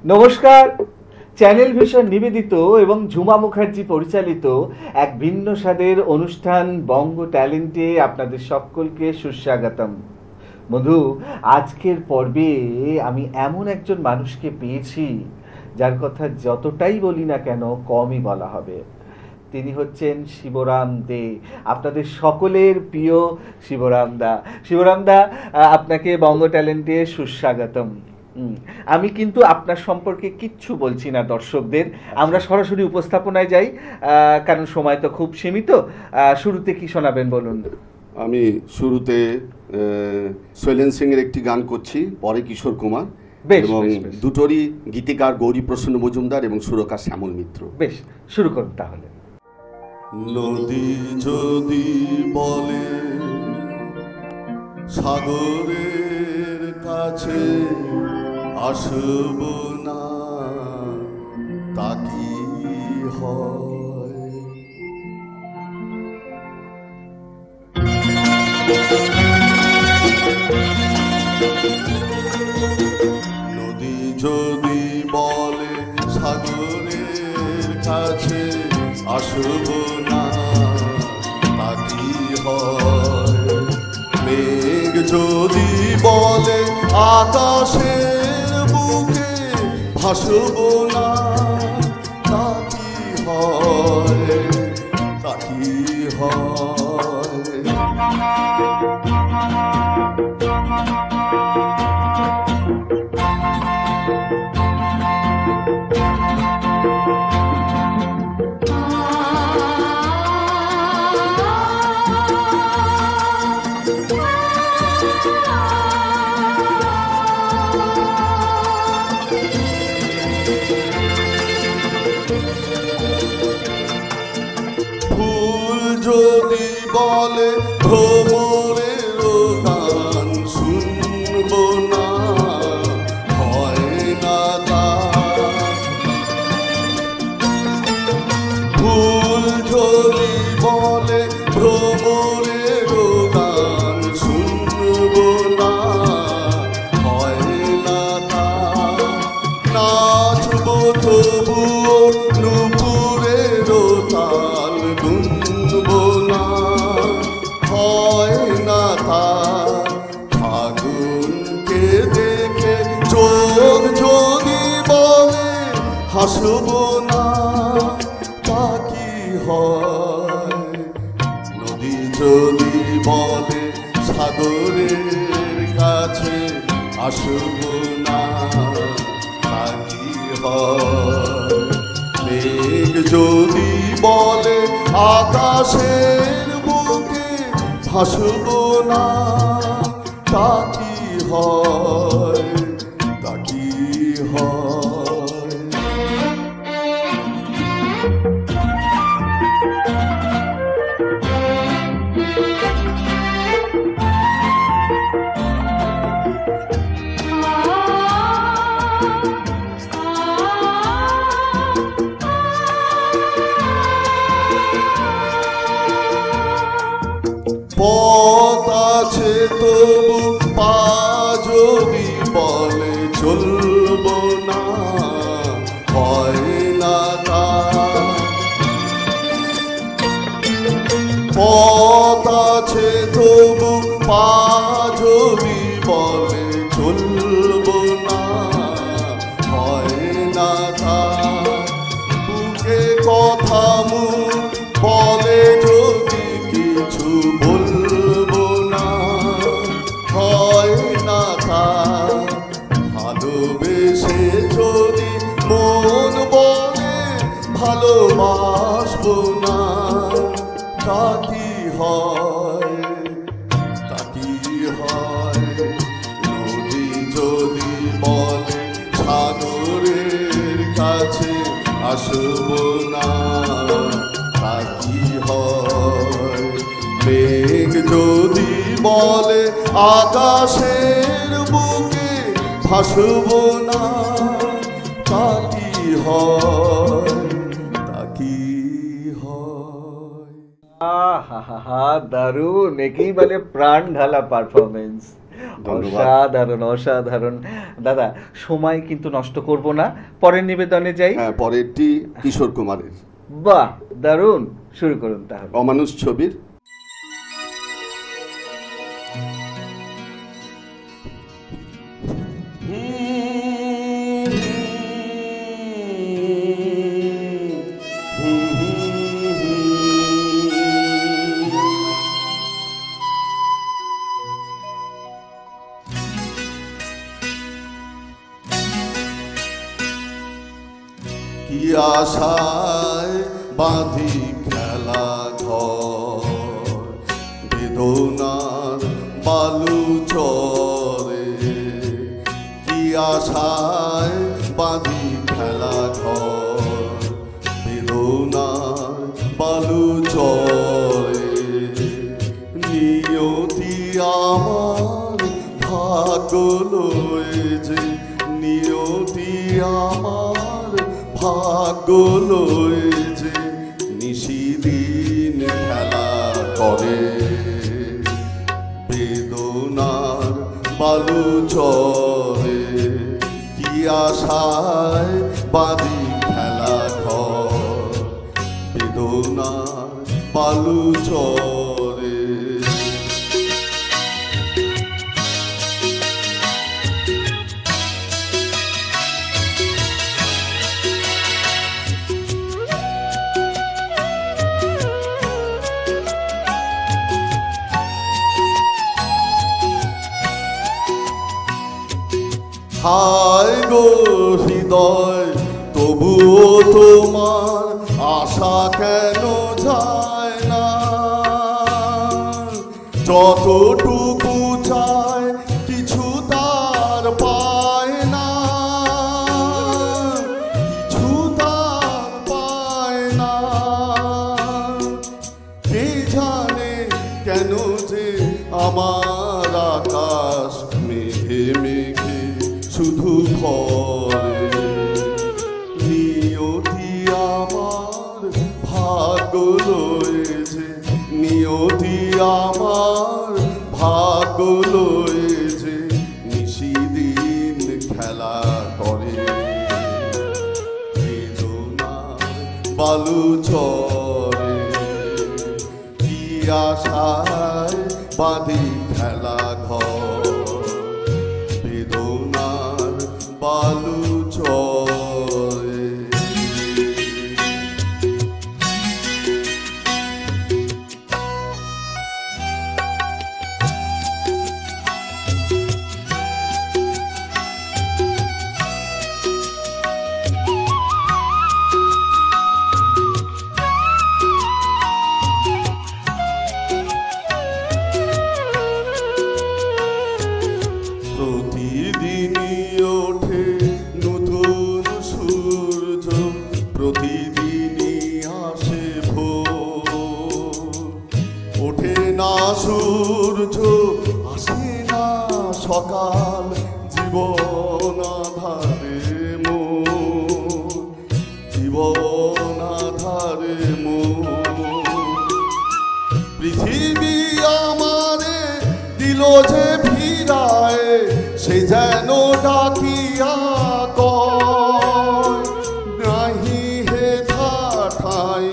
নমস্কার। Channel vision নিবেদিত এবং ঝুমা মুখার্জি পরিচালিত এক ভিন্ন স্বাদের অনুষ্ঠান বঙ্গ ট্যালেন্টে আপনাদের সকলকে সুস্বাগতম। বন্ধু, আজকের পর্বে আমি এমন একজন মানুষকে পেয়েছি যার কথা যতটাই বলি না কেন কমই বলা হবে। তিনি হচ্ছেন শিবরাম দে, আপনাদের সকলের প্রিয় শিবরাম দা। শিবরাম দা, আপনাকে বঙ্গ ট্যালেন্টে সুস্বাগতম। আমি কিন্তু আপনার সম্পর্কে কিচ্ছু বলছি না দর্শকদের, আমরা সরাসরি উপস্থাপনায় যাই, কারণ সময় তো খুব সীমিত। শুরুতে কি শোনাবেন বলুন। আমি শুরুতে শৈলেন সিং এর একটি গান করছি, পরে কিশোর কুমার, বেশ, এবং বেশ, বেশ। দুটোরই গীতিকার গৌরী প্রসন্ন মজুমদার এবং সুরকার শ্যামল মিত্র। বেশ, শুরু করুন তাহলে। নদী যদি বলে সাগরের কাছে আসব না, তা কি হয়? নদী যদি বলে সাগরের কাছে আসব না, তা কি হয়? মেঘ যদি বলে আকাশের বুকে ভাসব না, তা কি হয়? তা কি হয়? ফুল যদি বলে ভ্রমরের গান শুনব না, হয় না তা। ফুল যদি বলে ভ্রমরের গান শুনব না, হয় না তা। নাচব তবুও নুপুরের তাল গুনব না, হয় না তা। ফাগুনকে দেখে চোখ যদি বলে হাসব না, তা কি হয়? নদী যদি বলে সাগরের কাছে আসব না, তা কি হয়? মেঘ যদি বলে আকাশের বুকে ভাসব না, তা কি হয়? তা কি হয়? পথ আছে তবু পা যদি বলে চলব না, হয় না তা। পথ আছে তবু পা যদি বলে চলব না, হয় না তা। বুকে কথা মুখ বলে যদি কিছু বলবো না, হয় না তা। ভালোবেসে যদি মন বলে ভালোবাসবো না, তা কি হয়? তা কি হয়? নদী যদি বলে সাগরের কাছে আসব না, তা কি হয়? মেঘ যদি বলে আকাশের বুকে ভাসব না, তা কি হয়? তা কি হয়? আহা, দারুণ! একেই বলে প্রাণ ঢালা পারফরমেন্স। ধন্যবাদ। অসাধারণ অসাধারণ। দাদা, সময় কিন্তু নষ্ট করব না, পরের নিবেদনে যাই। হ্যাঁ, পরেরটি কিশোর কুমারের বাহ, দারুণ, শুরু করুন তাহলে। অমানুষ ছবির। কি আশায় বাঁধি খেলা ঘর, বেদনার বালু চরে। কি আশায় বাঁধি খেলা ঘর, বেদনার বালু চরে। নিয়তি আমার ভাগ্য লয়েছে, নিয়তি আমার ভাগ্য লয়েছে। নিশিদিন খেলা করে বেদনার বালু চরে। কি আশায় বাঁধি খেলা ঘর, বেদনার বালু চরে। হায় গো হৃদয়, তবুও তোমার আশা কেন যায় না? যতটুকু চায় কিছু তার পায় না, কিছু তার পায় না। কে জানে কেন যে আমার আকাশ মেঘে মেঘে শুধু ভরে। নিয়তি আমার ভাগ্য লয়েছে, নিয়তি আমার ভাগ্য লয়েছে। নিশিদিন খেলা করে বেদনার বালু চরে। কি আশায় বাঁধি খেলা ঘর, বেদনার বালু চরে। প্রতিদিনই ওঠে নতুন সূর্য, প্রতিদিনই আসে ভোর। ওঠে না সূর্য, আসে না সকাল, জীবন আধারে মোর, জীবন আধারে মোর। পৃথিবী আমারে দিল যে ফিরায়, সে যেন ডাকিয়া কয়, নাহি হে ঠাই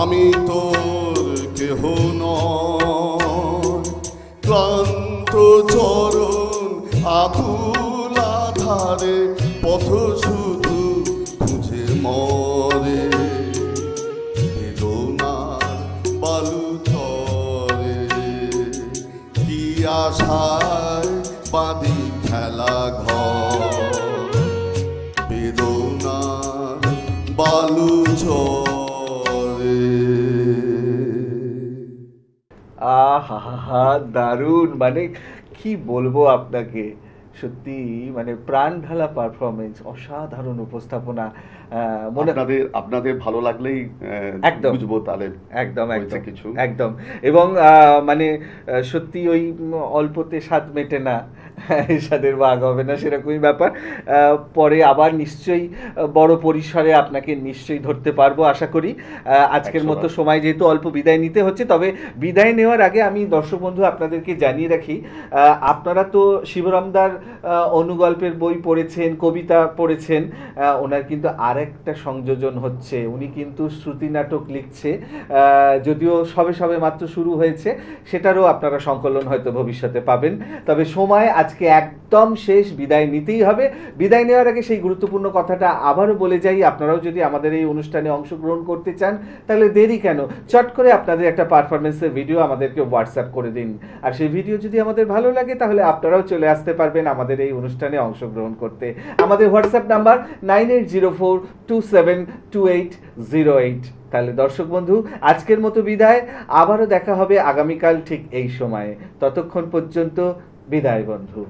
আমি তোর কেহ নয়। ক্লান্ত চরণ আকুল আধারে পথ শুধু খুঁজে মরে। বেদনার বালু চরে, কি আশায় বাঁধি খেলা ঘর, বেদনার বালু চরে। আহা, দারুণ। মানে কি বলবো আপনাকে, সত্যি মানে প্রাণ ঢালা পারফরমেন্স, অসাধারণ উপস্থাপনা। মনে আপনাদের ভালো লাগলেই একদম বুঝবো তাহলে একদম হয়েছে একদম কিছু। একদম। এবং মানে সত্যি ওই অল্পতে স্বাদ মেটে না, এরশাদের ভাগ হবে না, সেরকমই ব্যাপার। পরে আবার নিশ্চয়ই বড় পরিসরে আপনাকে নিশ্চয়ই ধরতে পারবো আশা করি। আজকের 100 মতো বার। সময় যেহেতু অল্প, বিদায় নিতে হচ্ছে। তবে বিদায় নেওয়ার আগে আমি দর্শক বন্ধু আপনাদেরকে জানিয়ে রাখি, আপনারা তো শিবরামদার অনুগল্পের বই পড়েছেন, কবিতা পড়েছেন। ওনার কিন্তু আর একটা সংযোজন হচ্ছে, উনি কিন্তু শ্রুতি নাটক লিখছে। যদিও সবে সবে মাত্র শুরু হয়েছে, সেটারও আপনারা সংকলন হয়তো ভবিষ্যতে পাবেন। তবে সময় আজকে একদম শেষ, বিদায় নিতেই হবে। বিদায় নেওয়ার আগে সেই গুরুত্বপূর্ণ কথাটা আবারও বলে যাই, আপনারাও যদি আমাদের এই অনুষ্ঠানে অংশগ্রহণ করতে চান তাহলে দেরি কেন, চট করে আপনাদের একটা পারফরমেন্সের ভিডিও আমাদেরকে হোয়াটসঅ্যাপ করে দিন। আর সেই ভিডিও যদি আমাদের ভালো লাগে তাহলে আপনারাও চলে আসতে পারবেন আমাদের এই অনুষ্ঠানে অংশগ্রহণ করতে। আমাদের হোয়াটসঅ্যাপ নাম্বার 9804272808। তাহলে দর্শক বন্ধু, আজকের মতো বিদায়। আবারও দেখা হবে আগামীকাল ঠিক এই সময়ে। ততক্ষণ পর্যন্ত বিদায় বন্ধু।